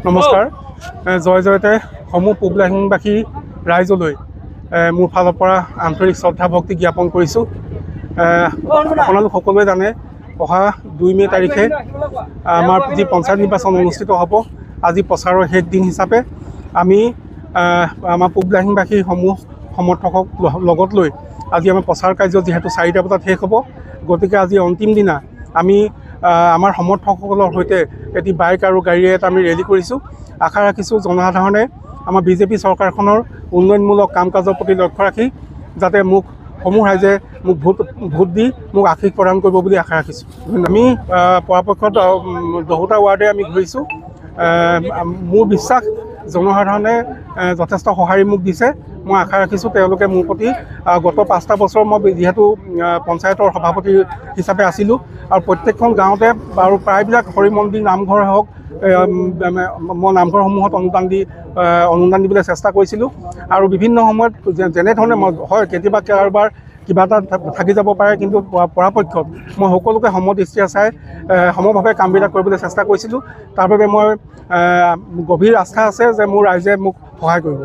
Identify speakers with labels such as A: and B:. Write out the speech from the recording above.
A: নমস্কাৰ জয় জয়তে সমূহ পূবলাহিংবাসী ৰাইজলৈ মোৰ ফালৰ পৰা আন্তৰিক শ্ৰদ্ধা ভক্তি জ্ঞাপন কৰিছোঁ। আপোনালোক সকলোৱে জানে অহা 2 মে' তাৰিখে আমাৰ যি পঞ্চায়ত নিৰ্বাচন অনুষ্ঠিত হ'ব। আজি প্ৰচাৰৰ শেষ দিন হিচাপে আমি আমাৰ পূবলাহিংবাসী সমূহ সমৰ্থকক লগত লৈ আজি আমাৰ প্ৰচাৰ কাৰ্য যিহেতু 4টা বজাত শেষ হ'ব, গতিকে আজি অন্তিম দিনা আমি আমাৰ সমৰ্থকসকলৰ সৈতে এটি বাইক আৰু গাড়ীৰে এটা আমি ৰেলী কৰিছোঁ। আশা ৰাখিছোঁ জনসাধাৰণে আমাৰ বিজেপি চৰকাৰখনৰ উন্নয়নমূলক কাম কাজৰ প্ৰতি লক্ষ্য ৰাখি যাতে সমূহ ৰাইজে মোক ভোট দি মোক আশীষ প্ৰদান কৰিব বুলি আশা ৰাখিছোঁ। আমি পৰাপক্ষত 10টা ৱাৰ্ডে আমি ঘূৰিছোঁ। মোৰ বিশ্বাস জনসাধাৰণে যথেষ্ট সঁহাৰি মোক দিছে। মই আশা ৰাখিছোঁ তেওঁলোকে মোৰ প্ৰতি গত 5টা বছৰ মই যিহেতু পঞ্চায়তৰ সভাপতি হিচাপে আছিলোঁ আৰু প্ৰত্যেকখন গাঁৱতে বাৰু প্ৰায়বিলাক হৰি মন্দিৰ নামঘৰ হওক মই নামঘৰসমূহত অনুদান দিবলৈ চেষ্টা কৰিছিলোঁ আৰু বিভিন্ন সময়ত যেনেধৰণে হয় কেতিয়াবা কাৰোবাৰ কিবা এটা থাকি যাব পাৰে, কিন্তু পৰাপক্ষত মই সকলোকে সমদৃষ্টিৰে চাই সমভাৱে কামবিলাক কৰিবলৈ চেষ্টা কৰিছিলোঁ। তাৰ বাবে মই গভীৰ আস্থা আছে যে মোৰ ৰাইজে মোক সহায় কৰিব।